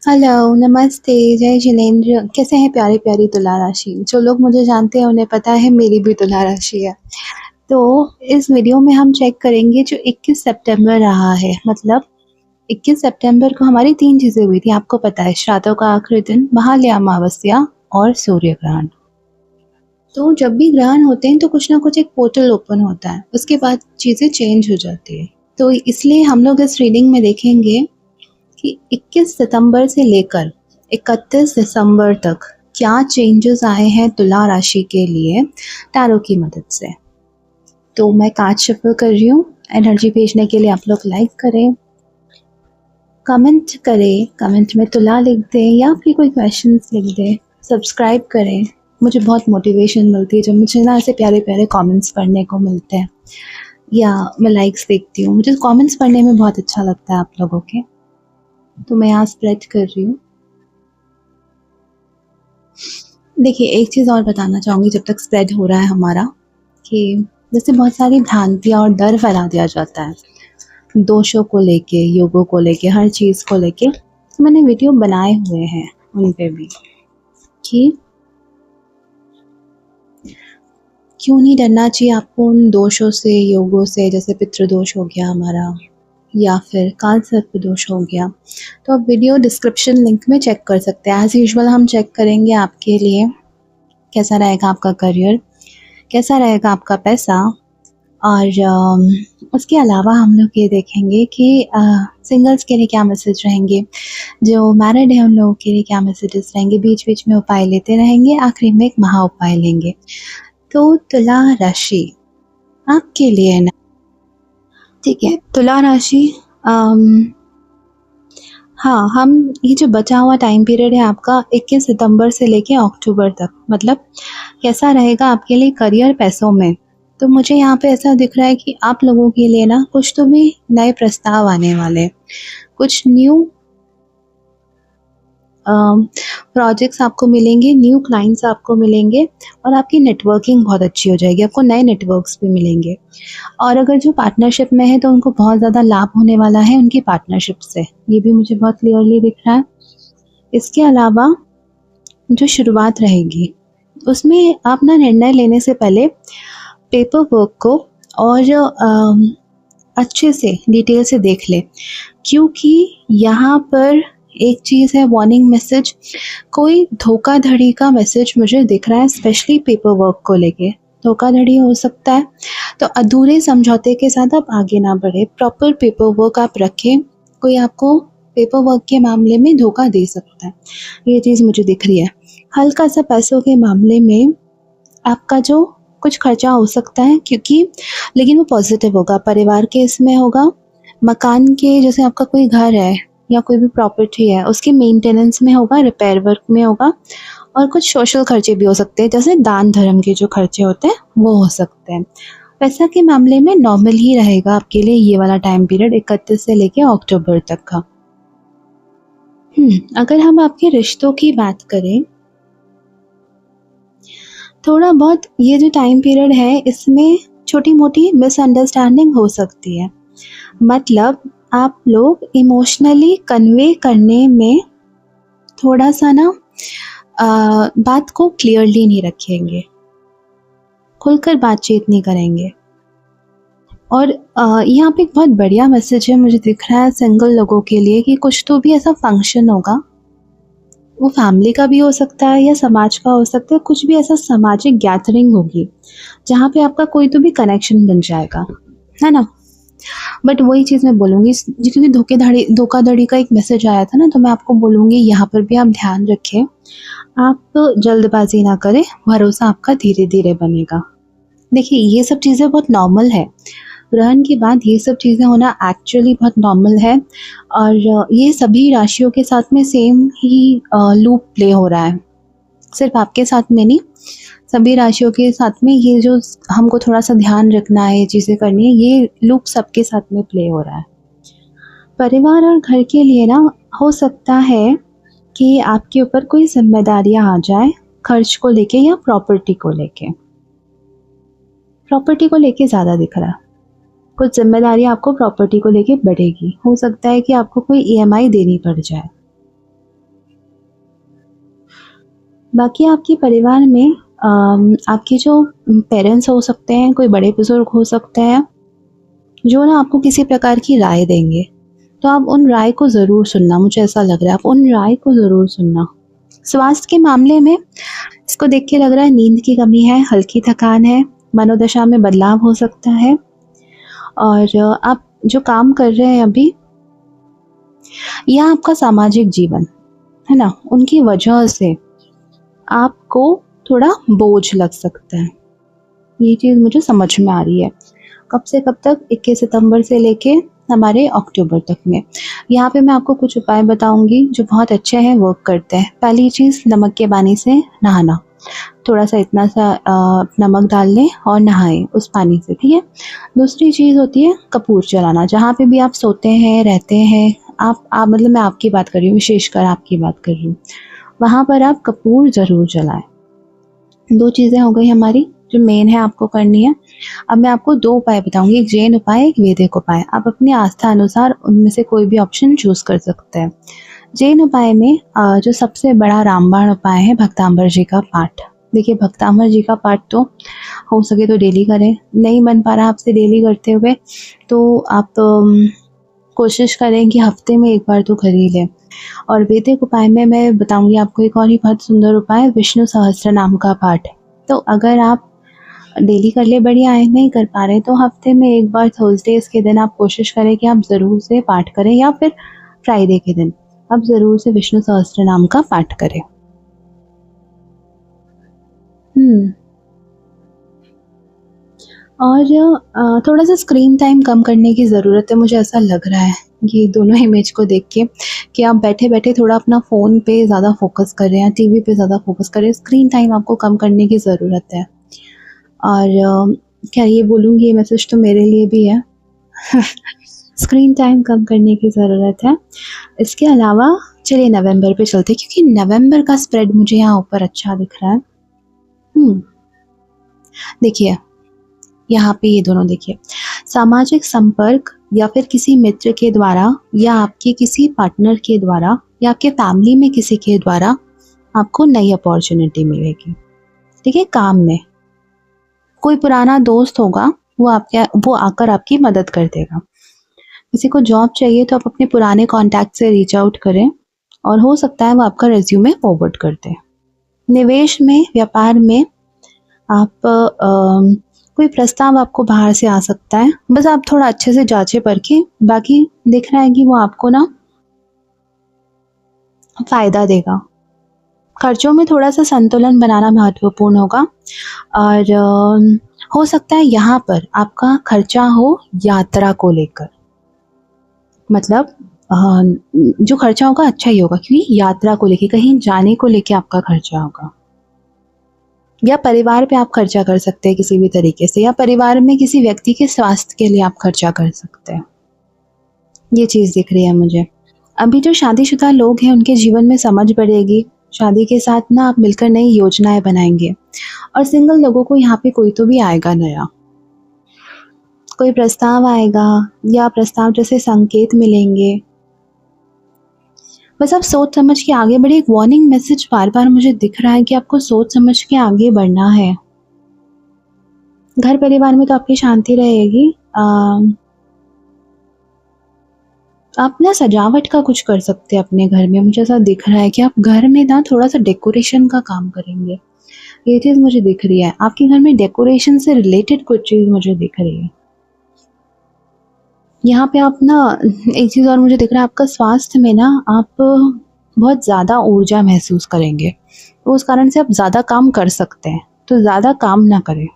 Hello, नमस्ते, जय जिनेंद्र। कैसे हैं प्यारी प्यारी तुला राशि? जो लोग मुझे जानते हैं उन्हें पता है मेरी भी तुला राशि है। तो इस वीडियो में हम चेक करेंगे जो 21 सितंबर रहा है, मतलब 21 सितंबर को हमारी 3 चीज़ें हुई थी, आपको पता है। श्राद्धों का आखिरी दिन, महालया अमावस्या और सूर्य ग्रहण। तो जब भी ग्रहण होते हैं तो कुछ ना कुछ एक पोर्टल ओपन होता है, उसके बाद चीज़ें चेंज हो जाती है। तो इसलिए हम लोग इस रीडिंग में देखेंगे कि 21 सितंबर से लेकर 31 दिसंबर तक क्या चेंजेस आए हैं तुला राशि के लिए टैरो की मदद से। तो मैं कार्ड शफल कर रही हूँ। एनर्जी भेजने के लिए आप लोग लाइक करें, कमेंट करें, कमेंट में तुला लिख दें या फिर कोई क्वेश्चंस लिख दें, सब्सक्राइब करें। मुझे बहुत मोटिवेशन मिलती है जब मुझे ना ऐसे प्यारे प्यारे कमेंट्स पढ़ने को मिलते हैं या मैं लाइक्स देखती हूँ। मुझे कमेंट्स पढ़ने में बहुत अच्छा लगता है आप लोगों के। तो मैं यहाँ स्प्रेड कर रही हूँ। देखिए, एक चीज़ और बताना चाहूँगी जब तक स्प्रेड हो रहा है हमारा, कि जैसे बहुत सारी भ्रांतियाँ और डर फैला दिया जाता है दोषों को लेके, योगों को लेके, हर चीज़ को लेके। तो मैंने वीडियो बनाए हुए हैं उन पे भी कि क्यों नहीं डरना चाहिए आपको उन दोषों से, योगों से। जैसे पितृदोष हो गया हमारा या फिर काल सर्प दोष हो गया। तो आप वीडियो डिस्क्रिप्शन लिंक में चेक कर सकते हैं। एज़ यूजुअल हम चेक करेंगे आपके लिए कैसा रहेगा आपका करियर, कैसा रहेगा आपका पैसा, और उसके अलावा हम लोग ये देखेंगे कि सिंगल्स के लिए क्या मैसेज रहेंगे, जो मैरिड है उन लोगों के लिए क्या मैसेजेस रहेंगे। बीच बीच में उपाय लेते रहेंगे, आखिरी में एक महा उपाय लेंगे। तो तुला राशि आपके लिए ना, ठीक है। तुला राशि, हाँ, हम ये जो बचा हुआ टाइम पीरियड है आपका 21 सितंबर से लेके अक्टूबर तक, मतलब कैसा रहेगा आपके लिए करियर, पैसों में। तो मुझे यहाँ पे ऐसा दिख रहा है कि आप लोगों के लिए ना कुछ तो भी नए प्रस्ताव आने वाले, कुछ न्यू प्रोजेक्ट्स आपको मिलेंगे, न्यू क्लाइंट्स आपको मिलेंगे और आपकी नेटवर्किंग बहुत अच्छी हो जाएगी। आपको नए नेटवर्क्स भी मिलेंगे। और अगर जो पार्टनरशिप में है तो उनको बहुत ज़्यादा लाभ होने वाला है उनकी पार्टनरशिप से, ये भी मुझे बहुत क्लियरली दिख रहा है। इसके अलावा जो शुरुआत रहेगी उसमें आप ना निर्णय लेने से पहले पेपर वर्क को और अच्छे से डिटेल से देख ले, क्योंकि यहाँ पर एक चीज़ है, वार्निंग मैसेज, कोई धोखाधड़ी का मैसेज मुझे दिख रहा है, स्पेशली पेपर वर्क को लेके धोखाधड़ी हो सकता है। तो अधूरे समझौते के साथ आप आगे ना बढ़े, प्रॉपर पेपर वर्क आप रखें। कोई आपको पेपर वर्क के मामले में धोखा दे सकता है, ये चीज़ मुझे दिख रही है। हल्का सा पैसों के मामले में आपका जो कुछ खर्चा हो सकता है, क्योंकि लेकिन वो पॉजिटिव होगा, परिवार के इसमें होगा, मकान के, जैसे आपका कोई घर है या कोई भी प्रॉपर्टी है उसके मेंटेनेंस में होगा, रिपेयर वर्क में होगा, और कुछ सोशल खर्चे भी हो सकते हैं, जैसे दान धर्म के जो खर्चे होते हैं वो हो सकते हैं। पैसा के मामले में नॉर्मल ही रहेगा आपके लिए ये वाला टाइम पीरियड 31 से लेके अक्टूबर तक का। अगर हम आपके रिश्तों की बात करें, थोड़ा बहुत ये जो टाइम पीरियड है इसमें छोटी मोटी मिसअंडरस्टैंडिंग हो सकती है। मतलब आप लोग इमोशनली कन्वे करने में थोड़ा सा ना बात को क्लियरली नहीं रखेंगे, खुलकर बातचीत नहीं करेंगे। और यहाँ पे एक बहुत बढ़िया मैसेज है मुझे दिख रहा है सिंगल लोगों के लिए, कि कुछ तो भी ऐसा फंक्शन होगा, वो फैमिली का भी हो सकता है या समाज का हो सकता है, कुछ भी ऐसा सामाजिक गैदरिंग होगी जहाँ पे आपका कोई तो भी कनेक्शन बन जाएगा, है ना। बट वही चीज़ मैं बोलूँगी, क्योंकि धोखाधड़ी का एक मैसेज आया था ना, तो मैं आपको बोलूँगी यहाँ पर भी आप ध्यान रखें, आप जल्दबाजी ना करें, भरोसा आपका धीरे धीरे बनेगा। देखिए, ये सब चीज़ें बहुत नॉर्मल है, ग्रहण के बाद ये सब चीज़ें होना एक्चुअली बहुत नॉर्मल है। और ये सभी राशियों के साथ में सेम ही लूप प्ले हो रहा है, सिर्फ आपके साथ में नहीं, सभी राशियों के साथ में ये जो हमको थोड़ा सा ध्यान रखना है, ये चीज़ें करनी है, ये लूप सबके साथ में प्ले हो रहा है। परिवार और घर के लिए ना हो सकता है कि आपके ऊपर कोई जिम्मेदारियां आ जाए, खर्च को लेके या प्रॉपर्टी को लेके। प्रॉपर्टी को लेके ज़्यादा दिख रहा है, कुछ जिम्मेदारी आपको प्रॉपर्टी को लेके बढ़ेगी। हो सकता है कि आपको कोई ईएमआई देनी पड़ जाए, बाकी आपके परिवार में आपके जो पेरेंट्स हो सकते हैं, कोई बड़े बुजुर्ग हो सकते हैं, जो ना आपको किसी प्रकार की राय देंगे, तो आप उन राय को ज़रूर सुनना। मुझे ऐसा लग रहा है आप उन राय को ज़रूर सुनना। स्वास्थ्य के मामले में इसको देख के लग रहा है नींद की कमी है, हल्की थकान है, मनोदशा में बदलाव हो सकता है, और आप जो काम कर रहे हैं अभी, या आपका सामाजिक जीवन, है ना, उनकी वजह से आपको थोड़ा बोझ लग सकता है। ये चीज़ मुझे समझ में आ रही है। कब से कब तक? 21 सितंबर से लेके हमारे अक्टूबर तक में। यहाँ पे मैं आपको कुछ उपाय बताऊँगी जो बहुत अच्छे हैं, वर्क करते हैं। पहली चीज़, नमक के पानी से नहाना। थोड़ा-सा इतना सा नमक डाल लें और नहाएँ उस पानी से, ठीक है? दूसरी चीज़ होती है कपूर जलाना। जहाँ पे भी आप सोते हैं, रहते हैं, आप मतलब मैं आपकी बात कर रही हूँ, विशेषकर आपकी बात कर रही हूँ। वहाँ पर आप कपूर ज़रूर जलाएँ। 2 चीज़ें हो गई हमारी जो मेन है आपको करनी है। अब मैं आपको 2 उपाय बताऊँगी, एक जैन उपाय, एक वैदिक उपाय। आप अपनी आस्था अनुसार उनमें से कोई भी ऑप्शन चूज़ कर सकते हैं। जैन उपाय में जो सबसे बड़ा रामबाण उपाय है, भक्तांबर जी का पाठ। देखिए, भक्तांबर जी का पाठ तो हो सके तो डेली करें। नहीं बन पा रहा आपसे डेली करते हुए, तो आप कोशिश करें कि हफ्ते में 1 बार तो कर ही लें। और वैदिक उपाय में मैं बताऊँगी आपको एक और ही बहुत सुंदर उपाय, विष्णु सहस्त्र नाम का पाठ। तो अगर आप डेली कर ले बढ़िया है, नहीं कर पा रहे तो हफ्ते में 1 बार थर्सडेज़ के दिन आप कोशिश करें कि आप ज़रूर से पाठ करें, या फिर फ्राइडे के दिन आप ज़रूर से विष्णु सहस्त्र नाम का पाठ करें। हुँ। और थोड़ा-सा स्क्रीन टाइम कम करने की ज़रूरत है, मुझे ऐसा लग रहा है, ये दोनों इमेज को देख के, कि आप बैठे-बैठे थोड़ा अपना फ़ोन पे ज़्यादा फ़ोकस कर रहे हैं, टीवी पे ज़्यादा फ़ोकस कर रहे हैं, स्क्रीन टाइम आपको कम करने की ज़रूरत है। और क्या ये बोलूँगी, ये मैसेज तो मेरे लिए भी है। स्क्रीन टाइम कम करने की ज़रूरत है। इसके अलावा चलिए नवंबर पे चलते हैं, क्योंकि नवंबर का स्प्रेड मुझे यहाँ ऊपर अच्छा दिख रहा है। हुँ, देखिए, यहाँ पे ये दोनों देखिए, सामाजिक संपर्क या फिर किसी मित्र के द्वारा, या आपके किसी पार्टनर के द्वारा, या आपके फैमिली में किसी के द्वारा आपको नई अपॉर्च्युनिटी मिलेगी, ठीक है? काम में कोई पुराना दोस्त होगा, वो आकर आपकी मदद कर देगा। किसी को जॉब चाहिए तो आप अपने पुराने कॉन्टैक्ट से रीच आउट करें, और हो सकता है वो आपका रिज्यूमे फॉरवर्ड कर दें। निवेश में, व्यापार में आप कोई प्रस्ताव आपको बाहर से आ सकता है, बस आप थोड़ा अच्छे से जांचें परखें। बाकी दिख रहा है कि वो आपको ना फ़ायदा देगा। खर्चों में थोड़ा-सा संतुलन बनाना महत्वपूर्ण होगा, और हो सकता है यहाँ पर आपका खर्चा हो यात्रा को लेकर। मतलब अ, जो खर्चा होगा अच्छा ही होगा, क्योंकि यात्रा को लेके, कहीं जाने को लेके आपका खर्चा होगा। या परिवार पे आप खर्चा कर सकते हैं किसी भी तरीके से, या परिवार में किसी व्यक्ति के स्वास्थ्य के लिए आप खर्चा कर सकते हैं। ये चीज़ दिख रही है मुझे। अभी जो शादीशुदा लोग हैं उनके जीवन में समझ बढ़ेगी। शादी के साथ ना आप मिलकर नई योजनाएँ बनाएँगे, और सिंगल लोगों को यहाँ पे कोई तो भी आएगा नया। कोई प्रस्ताव आएगा, या प्रस्ताव जैसे संकेत मिलेंगे। बस आप सोच समझ के आगे बढ़िए। एक वार्निंग मैसेज बार-बार मुझे दिख रहा है कि आपको सोच समझ के आगे बढ़ना है। घर परिवार में तो आपकी शांति रहेगी। आप ना सजावट का कुछ कर सकते हैं अपने घर में। मुझे ऐसा दिख रहा है कि आप घर में ना थोड़ा-सा डेकोरेशन का काम करेंगे। ये चीज़ मुझे दिख रही है। आपके घर में डेकोरेशन से रिलेटेड कुछ चीज़ मुझे दिख रही है। यहाँ पे आप ना एक चीज़ और मुझे दिख रहा है, आपका स्वास्थ्य में ना आप बहुत ज़्यादा ऊर्जा महसूस करेंगे। तो उस कारण से आप ज़्यादा काम कर सकते हैं, तो ज़्यादा काम ना करें।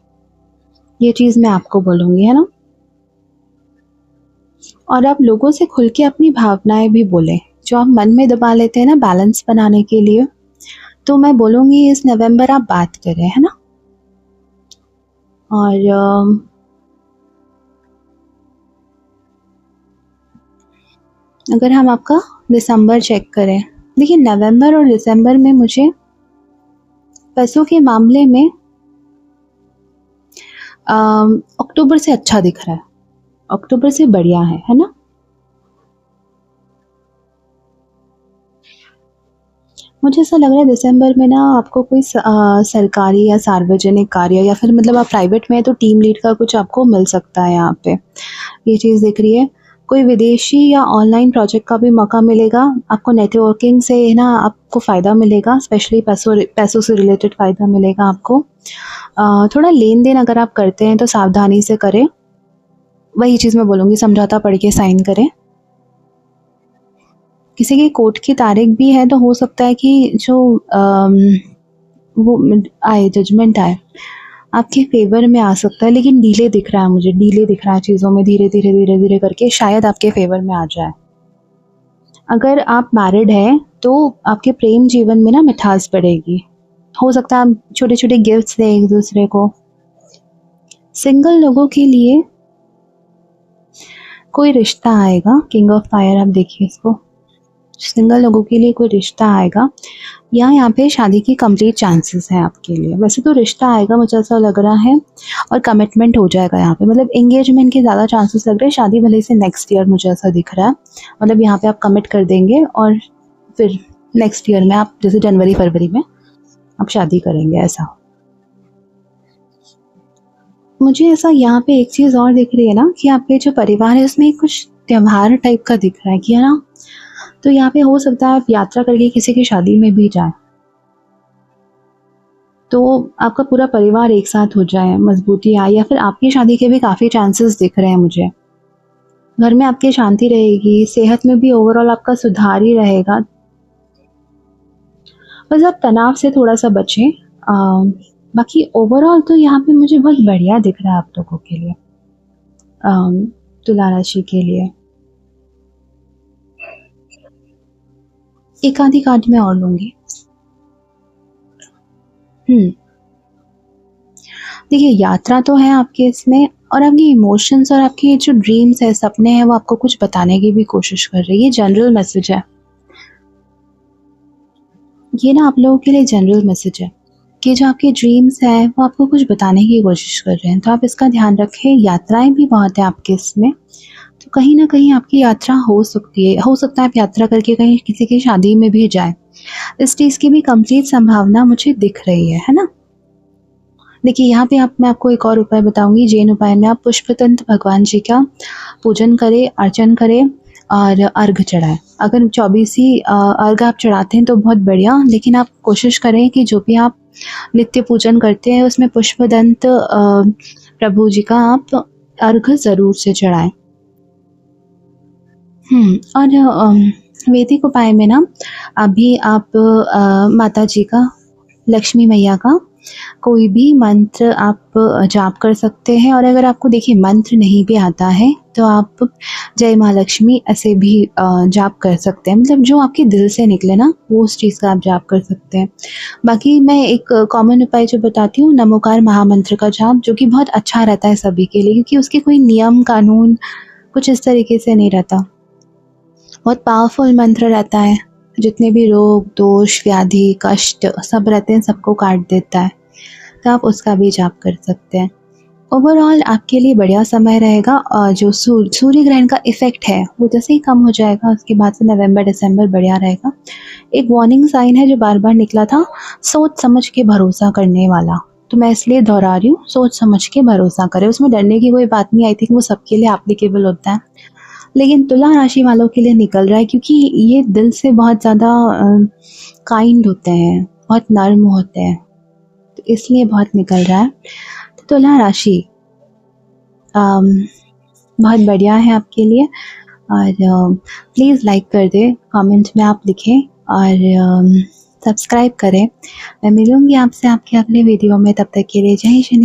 ये चीज़ मैं आपको बोलूँगी, है ना? और आप लोगों से खुल के अपनी भावनाएँ भी बोलें। जो आप मन में दबा लेते हैं ना बैलेंस बनाने के लिए, तो मैं बोलूँगी इस नवंबर आप बात करें, है ना? और अगर हम आपका दिसंबर चेक करें, देखिए नवंबर और दिसंबर में मुझे पैसों के मामले में अक्टूबर से अच्छा दिख रहा है, अक्टूबर से बढ़िया है ना? मुझे ऐसा लग रहा है दिसंबर में ना आपको कोई सरकारी या सार्वजनिक कार्य या फिर मतलब आप प्राइवेट में हैं तो टीम लीड का कुछ आपको मिल सकता है यहाँ पे। ये चीज़ दिख रही है। कोई विदेशी या ऑनलाइन प्रोजेक्ट का भी मौका मिलेगा। आपको नेटवर्किंग से ना आपको फ़ायदा मिलेगा, स्पेशली पैसों से रिलेटेड फ़ायदा मिलेगा आपको। थोड़ा लेन-देन अगर आप करते हैं तो सावधानी से करें। वही चीज़ मैं बोलूँगी, समझौता पढ़ के साइन करें। किसी की कोर्ट की तारीख भी है तो हो सकता है कि जो वो आए जजमेंट आए आपके फेवर में आ सकता है, लेकिन डिले दिख रहा है मुझे, डिले दिख रहा है चीज़ों में, धीरे-धीरे करके शायद आपके फेवर में आ जाए। अगर आप मैरिड हैं तो आपके प्रेम जीवन में ना मिठास बढ़ेगी। हो सकता है आप छोटे-छोटे गिफ्ट्स दें एक-दूसरे को। सिंगल लोगों के लिए कोई रिश्ता आएगा, किंग ऑफ फायर आप देखिए इसको। सिंगल लोगों के लिए कोई रिश्ता आएगा या यहाँ पे शादी की कंप्लीट चांसेस हैं आपके लिए। वैसे तो रिश्ता आएगा मुझे ऐसा लग रहा है और कमिटमेंट हो जाएगा यहाँ पे, मतलब एंगेजमेंट के ज़्यादा चांसेस लग रहे हैं, शादी भले से नेक्स्ट ईयर मुझे ऐसा दिख रहा है। मतलब यहाँ पे आप कमिट कर देंगे और फिर नेक्स्ट ईयर में आप जैसे जनवरी फरवरी में आप शादी करेंगे, ऐसा। मुझे ऐसा यहाँ पे एक चीज़ और दिख रही है ना कि आपके जो परिवार है उसमें कुछ त्योहार टाइप का दिख रहा है कि है ना, तो यहाँ पे हो सकता है आप यात्रा करके किसी की शादी में भी जाएं, तो आपका पूरा परिवार एक साथ हो जाए, मजबूती आए, या फिर आपकी शादी के भी काफ़ी चांसेस दिख रहे हैं मुझे। घर में आपकी शांति रहेगी, सेहत में भी ओवरऑल आपका सुधार ही रहेगा। बस आप तनाव से थोड़ा सा बचें। बाकी ओवरऑल तो यहाँ पे मुझे बहुत बढ़िया दिख रहा है आप लोगों के लिए, तुला राशि के लिए। एक आधी कार्ड मैं और लूँगी। देखिए यात्रा तो है आपके इसमें, और आपके इमोशंस और आपके जो ड्रीम्स है, सपने हैं, वो आपको कुछ बताने की भी कोशिश कर रही है। ये जनरल मैसेज है, ये ना आप लोगों के लिए जनरल मैसेज है कि जो आपके ड्रीम्स हैं वो आपको कुछ बताने की कोशिश कर रहे हैं, तो आप इसका ध्यान रखें। यात्राएं भी बहुत है आपके इसमें, तो कहीं ना कहीं आपकी यात्रा हो सकती है, हो सकता है आप यात्रा करके कहीं किसी की शादी में भी जाए। इस चीज़ की भी कंप्लीट संभावना मुझे दिख रही है ना। देखिए यहाँ पे मैं आपको एक और उपाय बताऊंगी। जैन उपाय में आप पुष्पतंत्र भगवान जी का पूजन करें, अर्चन करें और अर्घ चढ़ाएं। अगर 24 ही अर्घ आप चढ़ाते हैं तो बहुत बढ़िया, लेकिन आप कोशिश करें कि जो भी आप नित्य पूजन करते हैं उसमें पुष्पदंत प्रभु जी का आप अर्घ ज़रूर से चढ़ाएं। और वैदिक उपाय में ना अभी आप माता जी का, लक्ष्मी मैया का कोई भी मंत्र आप जाप कर सकते हैं। और अगर आपको देखिए मंत्र नहीं भी आता है तो आप जय माँ लक्ष्मी ऐसे भी जाप कर सकते हैं, मतलब जो आपके दिल से निकले ना वो उस चीज़ का आप जाप कर सकते हैं। बाकी मैं एक कॉमन उपाय जो बताती हूँ, नमोकार महामंत्र का जाप, जो कि बहुत अच्छा रहता है सभी के लिए, क्योंकि उसके कोई नियम कानून कुछ इस तरीके से नहीं रहता। बहुत पावरफुल मंत्र रहता है, जितने भी रोग दोष व्याधि कष्ट सब रहते हैं सबको काट देता है, तो आप उसका भी जाप कर सकते हैं। ओवरऑल आपके लिए बढ़िया समय रहेगा। और जो सूर्य ग्रहण का इफेक्ट है वो जैसे ही कम हो जाएगा उसके बाद से नवंबर दिसंबर बढ़िया रहेगा। एक वार्निंग साइन है जो बार बार निकला था, सोच समझ के भरोसा करने वाला, तो मैं इसलिए दोहरा रही हूँ, सोच समझ के भरोसा करें। उसमें डरने की कोई बात नहीं, आई थिंक वो सबके लिए एप्लीकेबल होता है, लेकिन तुला राशि वालों के लिए निकल रहा है क्योंकि ये दिल से बहुत ज़्यादा काइंड होते हैं, बहुत नर्म होते हैं, तो इसलिए बहुत निकल रहा है। तो तुला राशि बहुत बढ़िया है आपके लिए। और प्लीज़ लाइक कर दें, कमेंट में आप लिखें और सब्सक्राइब करें। मैं मिलूँगी आपसे आपके अगले वीडियो में, तब तक के लिए जय श्री।